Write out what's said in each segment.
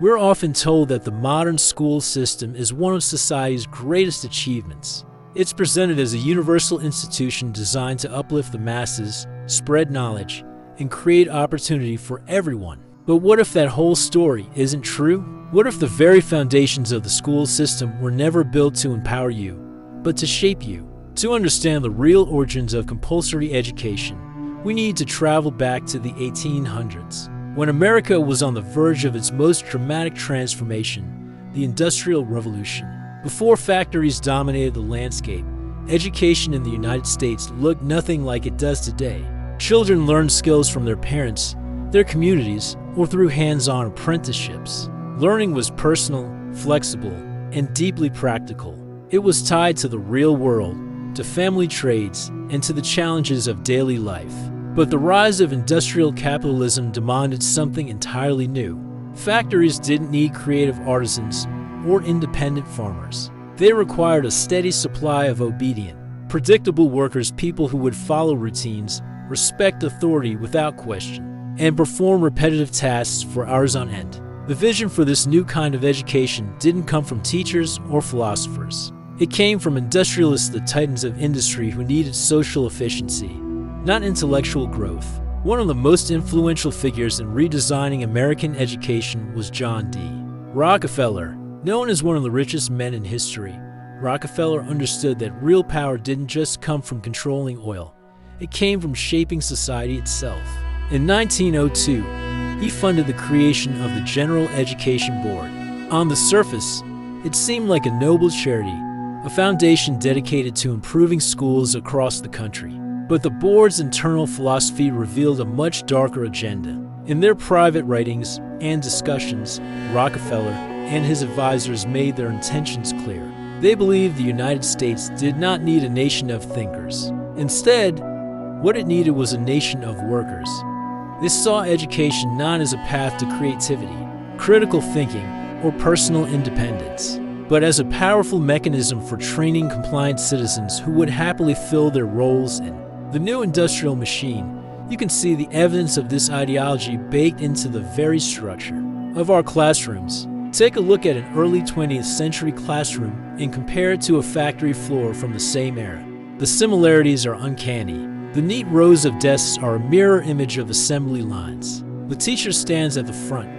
We're often told that the modern school system is one of society's greatest achievements. It's presented as a universal institution designed to uplift the masses, spread knowledge, and create opportunity for everyone. But what if that whole story isn't true? What if the very foundations of the school system were never built to empower you, but to shape you? To understand the real origins of compulsory education, we need to travel back to the 1800s, when America was on the verge of its most dramatic transformation, the Industrial Revolution. Before factories dominated the landscape, education in the United States looked nothing like it does today. Children learned skills from their parents, their communities, or through hands-on apprenticeships. Learning was personal, flexible, and deeply practical. It was tied to the real world, to family trades, and to the challenges of daily life. But the rise of industrial capitalism demanded something entirely new. Factories didn't need creative artisans or independent farmers. They required a steady supply of obedient, predictable workers, people who would follow routines, respect authority without question, and perform repetitive tasks for hours on end. The vision for this new kind of education didn't come from teachers or philosophers. It came from industrialists, the titans of industry who needed social efficiency, not intellectual growth. One of the most influential figures in redesigning American education was John D. Rockefeller. Known as one of the richest men in history, Rockefeller understood that real power didn't just come from controlling oil. It came from shaping society itself. In 1902, he funded the creation of the General Education Board. On the surface, it seemed like a noble charity, a foundation dedicated to improving schools across the country. But the board's internal philosophy revealed a much darker agenda. In their private writings and discussions, Rockefeller and his advisors made their intentions clear. They believed the United States did not need a nation of thinkers. Instead, what it needed was a nation of workers. They saw education not as a path to creativity, critical thinking, or personal independence, but as a powerful mechanism for training compliant citizens who would happily fill their roles in the new industrial machine. You can see the evidence of this ideology baked into the very structure of our classrooms. Take a look at an early 20th century classroom and compare it to a factory floor from the same era. The similarities are uncanny. The neat rows of desks are a mirror image of assembly lines. The teacher stands at the front,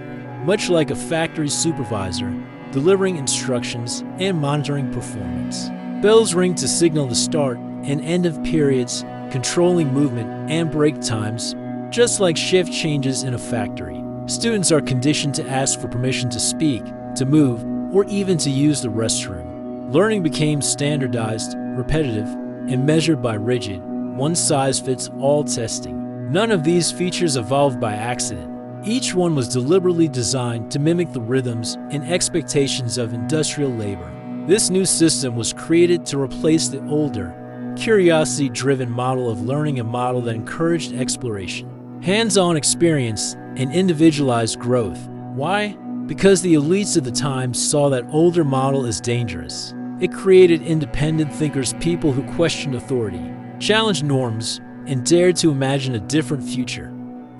much like a factory supervisor, delivering instructions and monitoring performance. Bells ring to signal the start and end of periods, controlling movement and break times, just like shift changes in a factory. Students are conditioned to ask for permission to speak, to move, or even to use the restroom. Learning became standardized, repetitive, and measured by rigid, one-size-fits-all testing. None of these features evolved by accident. Each one was deliberately designed to mimic the rhythms and expectations of industrial labor. This new system was created to replace the older, curiosity-driven model of learning, a model that encouraged exploration, hands-on experience, and individualized growth. Why? Because the elites of the time saw that older model as dangerous. It created independent thinkers, people who questioned authority, challenged norms, and dared to imagine a different future.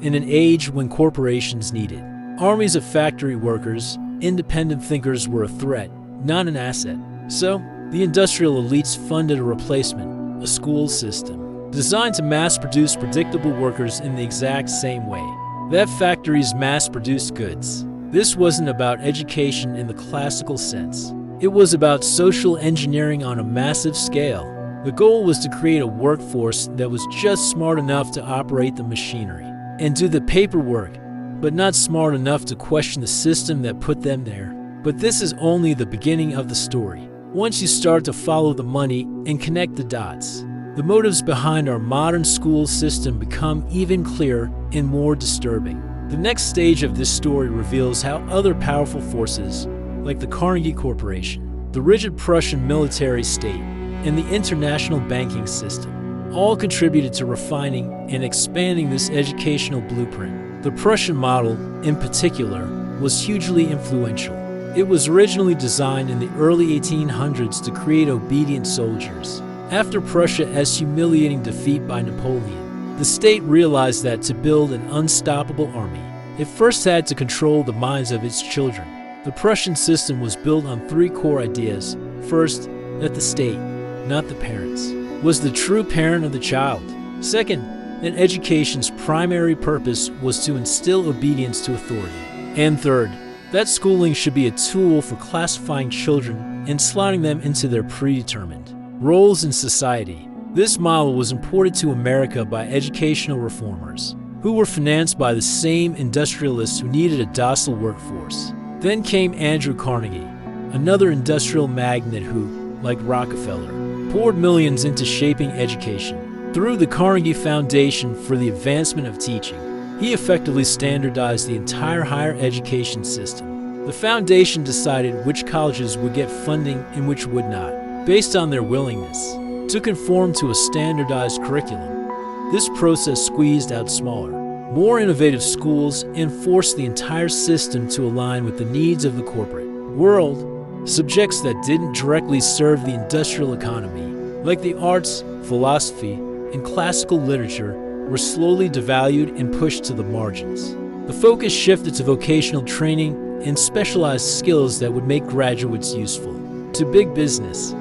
In an age when corporations needed armies of factory workers, independent thinkers were a threat, not an asset. So, the industrial elites funded a replacement, a school system, designed to mass-produce predictable workers in the exact same way that factories mass-produced goods. This wasn't about education in the classical sense. It was about social engineering on a massive scale. The goal was to create a workforce that was just smart enough to operate the machinery and do the paperwork, but not smart enough to question the system that put them there. But this is only the beginning of the story. Once you start to follow the money and connect the dots, the motives behind our modern school system become even clearer and more disturbing. The next stage of this story reveals how other powerful forces, like the Carnegie Corporation, the rigid Prussian military state, and the international banking system, all contributed to refining and expanding this educational blueprint. The Prussian model, in particular, was hugely influential. It was originally designed in the early 1800s to create obedient soldiers. After Prussia's humiliating defeat by Napoleon, the state realized that to build an unstoppable army, it first had to control the minds of its children. The Prussian system was built on three core ideas. First, that the state, not the parents, was the true parent of the child. Second, that education's primary purpose was to instill obedience to authority. And third, that schooling should be a tool for classifying children and slotting them into their predetermined roles in society. This model was imported to America by educational reformers, who were financed by the same industrialists who needed a docile workforce. Then came Andrew Carnegie, another industrial magnate who, like Rockefeller, poured millions into shaping education. Through the Carnegie Foundation for the Advancement of Teaching, he effectively standardized the entire higher education system. The foundation decided which colleges would get funding and which would not, based on their willingness to conform to a standardized curriculum. This process squeezed out smaller, more innovative schools and forced the entire system to align with the needs of the corporate world. Subjects that didn't directly serve the industrial economy, like the arts, philosophy, and classical literature, were slowly devalued and pushed to the margins. The focus shifted to vocational training and specialized skills that would make graduates useful to big business.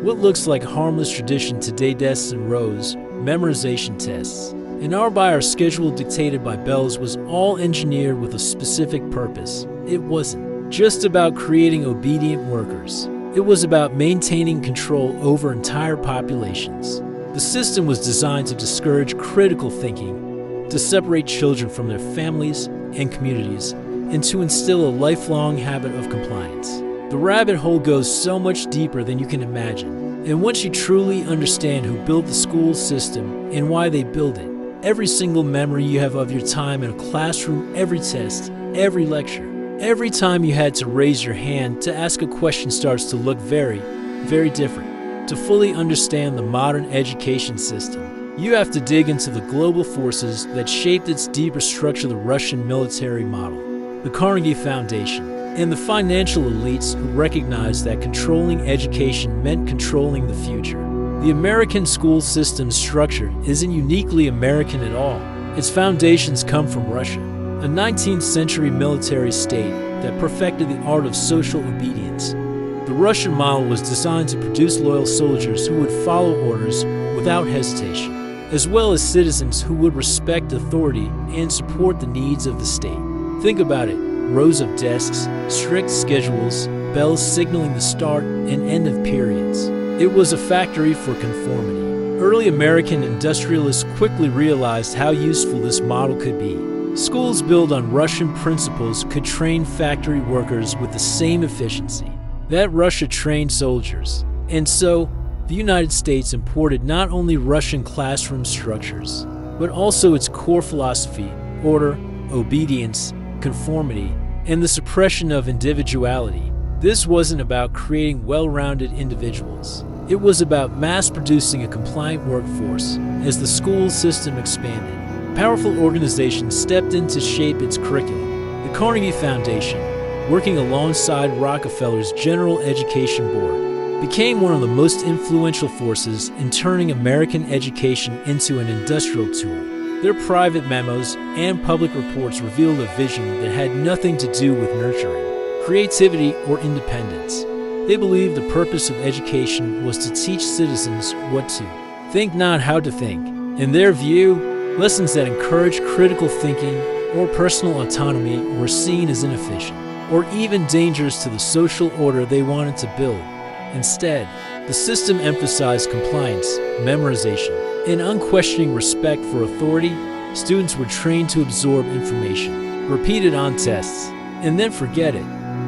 What looks like harmless tradition today, desks and rows, memorization tests, an hour-by-hour schedule dictated by bells, was all engineered with a specific purpose. It wasn't just about creating obedient workers. It was about maintaining control over entire populations. The system was designed to discourage critical thinking, to separate children from their families and communities, and to instill a lifelong habit of compliance. The rabbit hole goes so much deeper than you can imagine. And once you truly understand who built the school system and why they built it, every single memory you have of your time in a classroom, every test, every lecture, every time you had to raise your hand to ask a question starts to look very, very different. To fully understand the modern education system, you have to dig into the global forces that shaped its deeper structure: the Russian military model, the Carnegie Foundation, and the financial elites who recognized that controlling education meant controlling the future. The American school system's structure isn't uniquely American at all. Its foundations come from Russia, a 19th century military state that perfected the art of social obedience. The Russian model was designed to produce loyal soldiers who would follow orders without hesitation, as well as citizens who would respect authority and support the needs of the state. Think about it: rows of desks, strict schedules, bells signaling the start and end of periods. It was a factory for conformity. Early American industrialists quickly realized how useful this model could be. Schools built on Russian principles could train factory workers with the same efficiency that Russia trained soldiers. And so, the United States imported not only Russian classroom structures, but also its core philosophy: order, obedience, conformity, and the suppression of individuality. This wasn't about creating well-rounded individuals. It was about mass-producing a compliant workforce. As the school system expanded, powerful organizations stepped in to shape its curriculum. The Carnegie Foundation, working alongside Rockefeller's General Education Board, became one of the most influential forces in turning American education into an industrial tool. Their private memos and public reports revealed a vision that had nothing to do with nurturing creativity or independence. They believed the purpose of education was to teach citizens what to think, not how to think. In their view, lessons that encouraged critical thinking or personal autonomy were seen as inefficient or even dangerous to the social order they wanted to build. Instead, the system emphasized compliance, memorization, and unquestioning respect for authority. Students were trained to absorb information, repeat it on tests, and then forget it.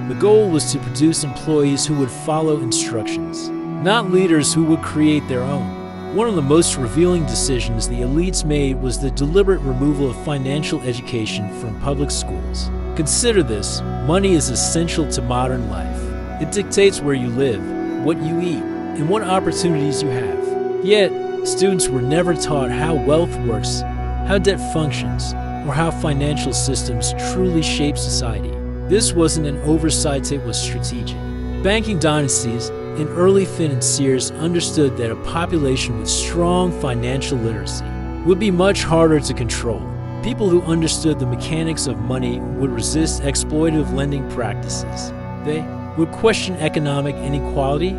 The goal was to produce employees who would follow instructions, not leaders who would create their own. One of the most revealing decisions the elites made was the deliberate removal of financial education from public schools. Consider this: money is essential to modern life. It dictates where you live, what you eat, and what opportunities you have. Yet, students were never taught how wealth works, how debt functions, or how financial systems truly shape society. This wasn't an oversight, it was strategic. Banking dynasties and early financiers understood that a population with strong financial literacy would be much harder to control. People who understood the mechanics of money would resist exploitative lending practices. They would question economic inequality.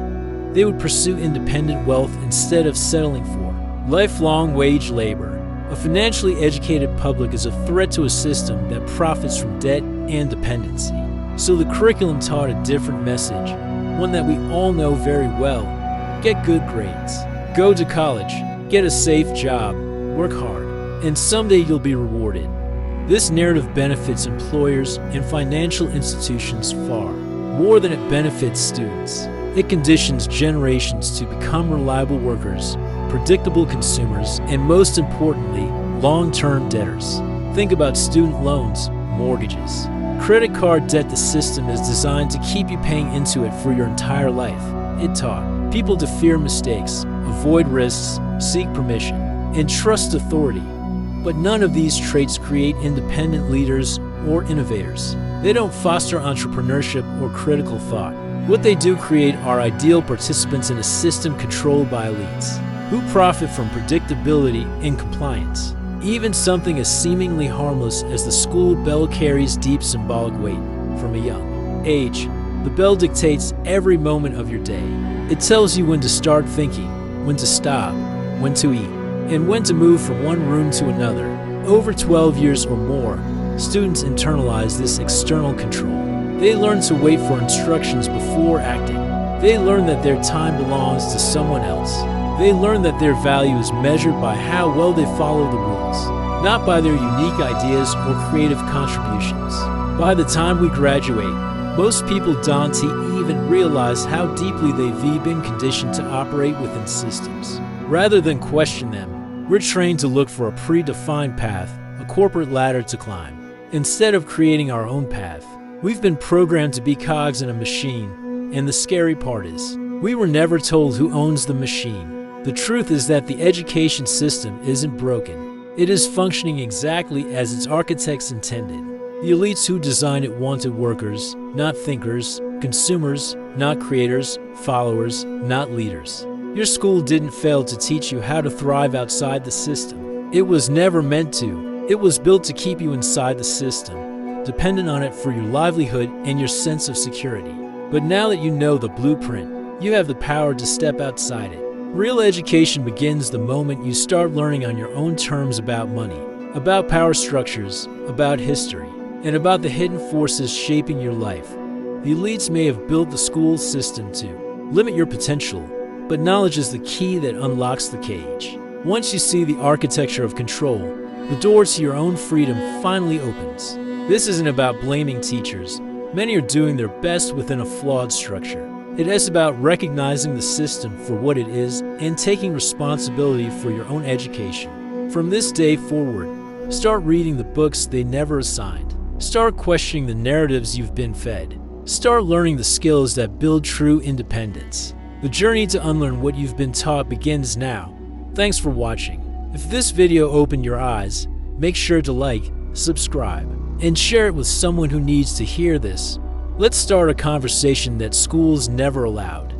They would pursue independent wealth instead of settling for lifelong wage labor. A financially educated public is a threat to a system that profits from debt and dependency. So the curriculum taught a different message, one that we all know very well. Get good grades, go to college, get a safe job, work hard, and someday you'll be rewarded. This narrative benefits employers and financial institutions far more than it benefits students. It conditions generations to become reliable workers, predictable consumers, and most importantly, long-term debtors. Think about student loans, mortgages. Credit card debt. The system is designed to keep you paying into it for your entire life. It taught people to fear mistakes, avoid risks, seek permission, and trust authority. But none of these traits create independent leaders or innovators. They don't foster entrepreneurship or critical thought. What they do create are ideal participants in a system controlled by elites who profit from predictability and compliance. Even something as seemingly harmless as the school bell carries deep symbolic weight. From a young age, the bell dictates every moment of your day. It tells you when to start thinking, when to stop, when to eat, and when to move from one room to another. Over 12 years or more, students internalize this external control. They learn to wait for instructions before acting. They learn that their time belongs to someone else. They learn that their value is measured by how well they follow the rules, not by their unique ideas or creative contributions. By the time we graduate, most people don't even realize how deeply they've been conditioned to operate within systems. Rather than question them, we're trained to look for a predefined path, a corporate ladder to climb. Instead of creating our own path, we've been programmed to be cogs in a machine, and the scary part is, we were never told who owns the machine. The truth is that the education system isn't broken. It is functioning exactly as its architects intended. The elites who designed it wanted workers, not thinkers, consumers, not creators, followers, not leaders. Your school didn't fail to teach you how to thrive outside the system. It was never meant to. It was built to keep you inside the system, dependent on it for your livelihood and your sense of security. But now that you know the blueprint, you have the power to step outside it. Real education begins the moment you start learning on your own terms about money, about power structures, about history, and about the hidden forces shaping your life. The elites may have built the school system to limit your potential, but knowledge is the key that unlocks the cage. Once you see the architecture of control, the door to your own freedom finally opens. This isn't about blaming teachers. Many are doing their best within a flawed structure. It is about recognizing the system for what it is and taking responsibility for your own education. From this day forward, start reading the books they never assigned. Start questioning the narratives you've been fed. Start learning the skills that build true independence. The journey to unlearn what you've been taught begins now. Thanks for watching. If this video opened your eyes, make sure to like, subscribe, and share it with someone who needs to hear this. Let's start a conversation that schools never allowed.